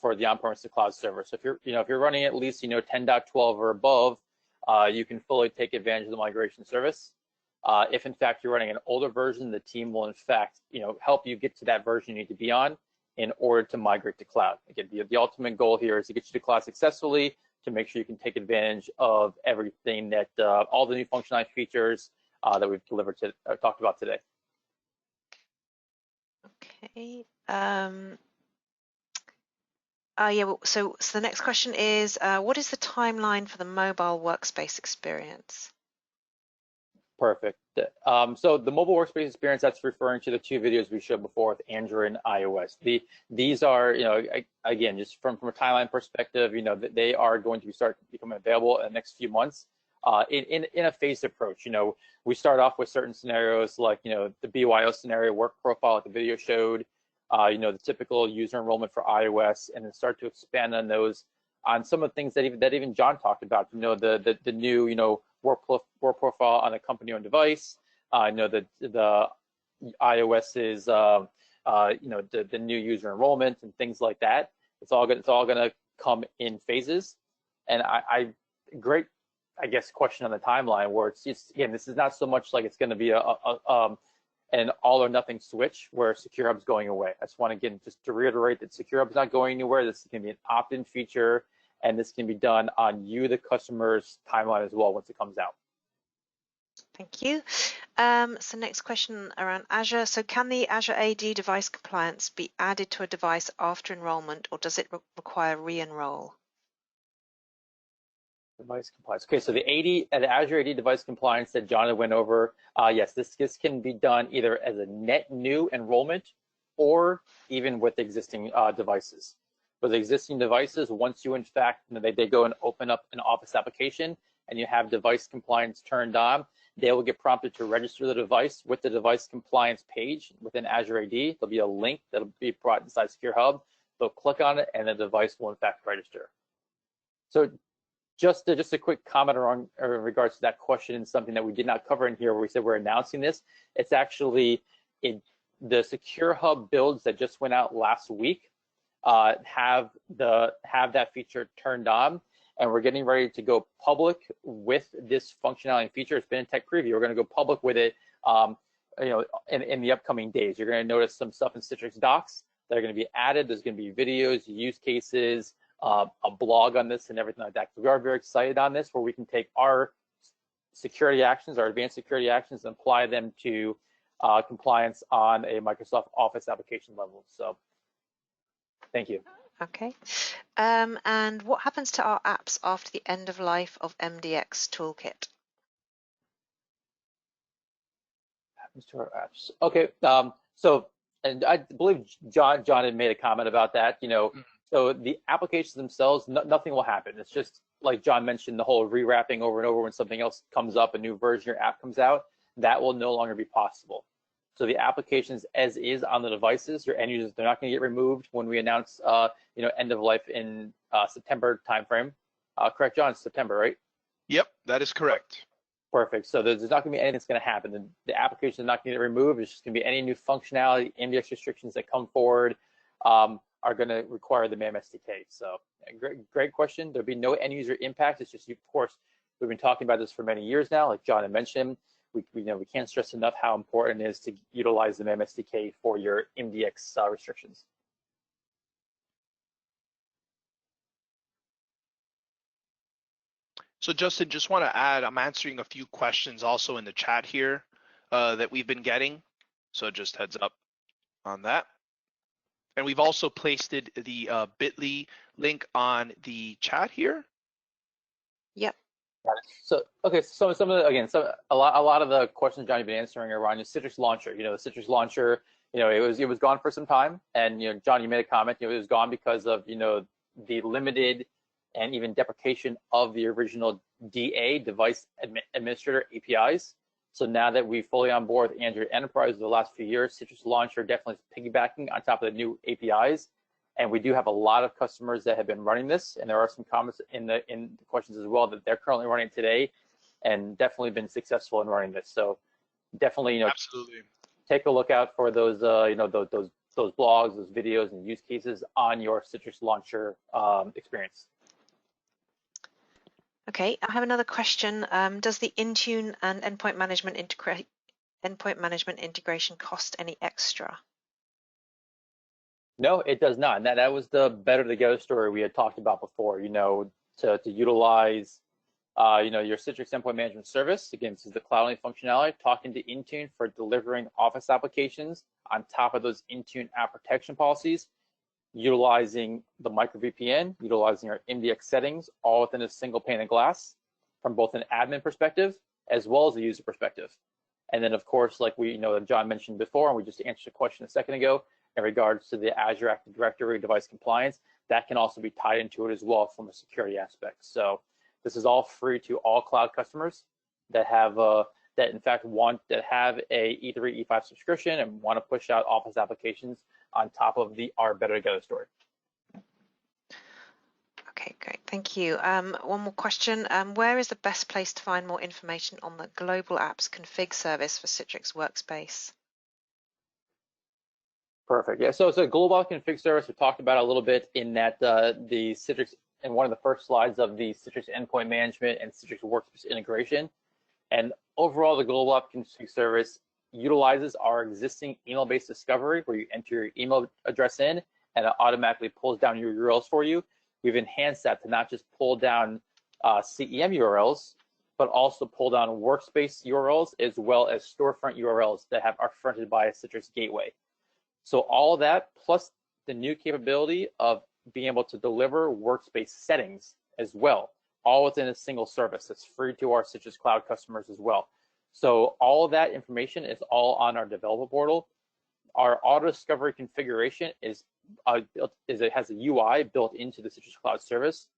for the on-premise to cloud server. So if you're running at least 10.12 or above, you can fully take advantage of the migration service. If in fact you're running an older version, the team will in fact help you get to that version you need to be on in order to migrate to cloud. Again, the ultimate goal here is to get you to cloud successfully, to make sure you can take advantage of everything that all the new functionality features that we've talked about today. Okay. So the next question is, what is the timeline for the mobile workspace experience? Perfect. So the mobile workspace experience, that's referring to the two videos we showed before with Android and iOS. These are, again, just from a timeline perspective, they are going to start becoming available in the next few months in a phased approach. We start off with certain scenarios like, the BYO scenario, work profile, like the video showed, the typical user enrollment for iOS, and then start to expand on those, on some of the things that even John talked about, the new, work profile on a company-owned device, the iOS is, the new user enrollment and things like that. It's all gonna come in phases. And great, I guess, question on the timeline where it's again, this is not so much like it's going to be an all or nothing switch where Secure Hub's going away. I just want to again just to reiterate that Secure Hub's not going anywhere. This is going to be an opt-in feature, and this can be done on you, the customer's timeline as well once it comes out. Thank you. So next question around Azure. So can the Azure AD device compliance be added to a device after enrollment, or does it require re-enroll? Device compliance. Okay, so the Azure AD device compliance that John went over, yes, this can be done either as a net new enrollment or even with existing devices. With existing devices, once you in fact, they go and open up an Office application and you have device compliance turned on, they will get prompted to register the device with the device compliance page within Azure AD. There'll be a link that'll be brought inside Secure Hub. They'll click on it and the device will in fact register. So just a quick comment around in regards to that question, and something that we did not cover in here where we said we're announcing this. It's actually the Secure Hub builds that just went out last week have that feature turned on, and we're getting ready to go public with this functionality and feature. It's been in tech preview. We're going to go public with it in the upcoming days. You're going to notice some stuff in Citrix Docs that are going to be added. There's going to be videos, use cases, a blog on this and everything like that. So we are very excited on this, where we can take our security actions, our advanced security actions, and apply them to compliance on a Microsoft Office application level. So thank you. Okay. And what happens to our apps after the end of life of MDX Toolkit? Happens to our apps. Okay. So And I believe John had made a comment about that. So the applications themselves, nothing will happen. It's just like John mentioned, the whole rewrapping over and over when something else comes up, a new version of your app comes out, that will no longer be possible. So the applications as is on the devices, your end users, they're not going to get removed when we announce, end of life in September timeframe. Correct, John? It's September, right? Yep, that is correct. Perfect. So there's not going to be anything that's going to happen. The application is not going to get removed. It's just going to be any new functionality, index restrictions that come forward are going to require the Mam Sdk. So great question. There'll be no end user impact. It's just, of course, we've been talking about this for many years now. Like John had mentioned, we can't stress enough how important it is to utilize the Mam Sdk for your MDX restrictions. So Justin, just want to add, I'm answering a few questions also in the chat here that we've been getting. So just heads up on that. And we've also pasted the bit.ly link on the chat here. Yep. So okay, so a lot of the questions Johnny been answering are around the Citrix Launcher. The Citrix Launcher, it was gone for some time, and John, you made a comment. It was gone because of the limited and even deprecation of the original DA device administrator APIs. So now that we fully on board with Android Enterprise over the last few years, Citrix Launcher definitely is piggybacking on top of the new APIs. And we do have a lot of customers that have been running this, and there are some comments in the questions as well that they're currently running today, and definitely been successful in running this. So definitely, absolutely take a look out for those, those blogs, those videos, and use cases on your Citrix Launcher experience. Okay, I have another question. Does the Intune and Endpoint Management integration cost any extra? No, it does not. And that was the better to go story we had talked about before, to utilize, your Citrix Endpoint Management service. Again, this is the cloud-only functionality, talking to Intune for delivering Office applications on top of those Intune app protection policies, utilizing the micro VPN, utilizing our MDX settings, all within a single pane of glass from both an admin perspective as well as a user perspective. And then, of course, like John mentioned before, and we just answered a question a second ago, in regards to the Azure Active Directory device compliance, that can also be tied into it as well from a security aspect. So this is all free to all cloud customers that have that in fact have a E3, E5 subscription and want to push out Office applications on top of our better to go story. Okay, great, thank you. One more question. Where is the best place to find more information on the global apps config service for Citrix Workspace? Perfect. Yeah. So it's a global config service. We talked about a little bit in that the Citrix, in one of the first slides of the Citrix Endpoint Management and Citrix Workspace integration. And overall, the global app config service utilizes our existing email-based discovery, where you enter your email address in, and it automatically pulls down your URLs for you. We've enhanced that to not just pull down CEM URLs, but also pull down Workspace URLs as well as storefront URLs that are fronted by a Citrix gateway. So all of that, plus the new capability of being able to deliver Workspace settings as well, all within a single service that's free to our Citrix Cloud customers as well. So all of that information is all on our developer portal. Our auto discovery configuration it has a UI built into the Citrix Cloud service.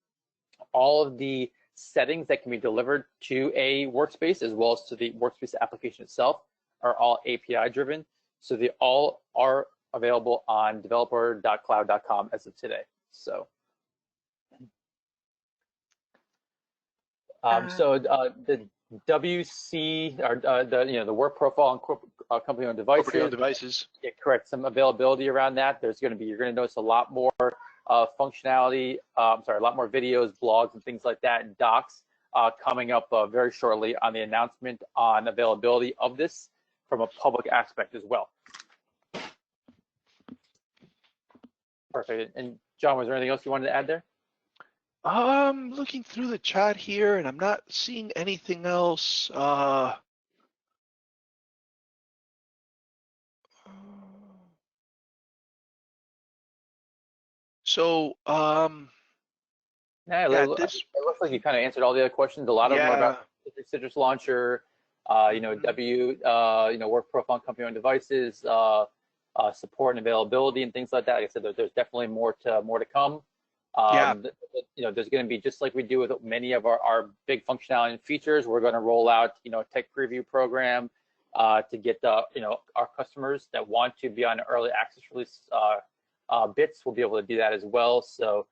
All of the settings that can be delivered to a Workspace as well as to the Workspace application itself are all API driven. So they all are available on developer.cloud.com as of today. So, the WC or the work profile on company-owned devices. Yeah, correct. Some availability around that. You're going to notice a lot more functionality. A lot more videos, blogs, and things like that, and docs coming up very shortly on the announcement on availability of this from a public aspect as well. Perfect. And John, was there anything else you wanted to add there? Looking through the chat here, and I'm not seeing anything else. Yeah, it looks like you kind of answered all the other questions. A lot of them are about Citrix Launcher, work profile on company-owned devices, support and availability and things like that. Like I said, there's definitely more to come. Yeah. There's going to be, just like we do with many of our big functionality and features, we're going to roll out, a tech preview program to get our customers that want to be on early access release bits will be able to do that as well. So,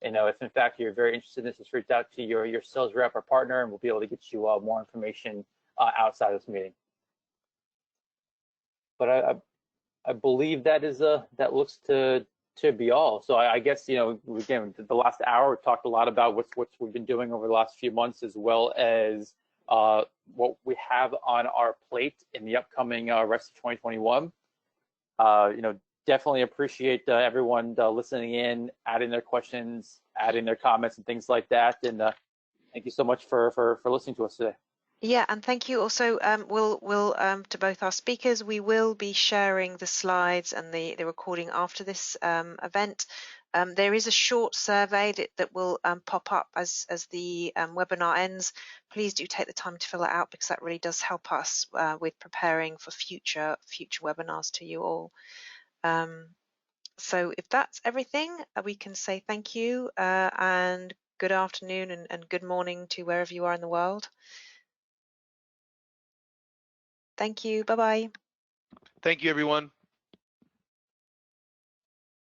if in fact you're very interested in this, just reach out to your sales rep or partner, and we'll be able to get you more information outside of this meeting. But I believe that looks to be all. So I guess, again, the last hour we talked a lot about what we've been doing over the last few months, as well as what we have on our plate in the upcoming rest of 2021. Definitely appreciate everyone listening in, adding their questions, adding their comments and things like that. And thank you so much for listening to us today. Yeah, and thank you also. We'll to both our speakers. We will be sharing the slides and the recording after this event. There is a short survey that will pop up as the webinar ends. Please do take the time to fill it out, because that really does help us with preparing for future webinars to you all. So if that's everything, we can say thank you and good afternoon and good morning to wherever you are in the world. Thank you. Bye-bye. Thank you, everyone.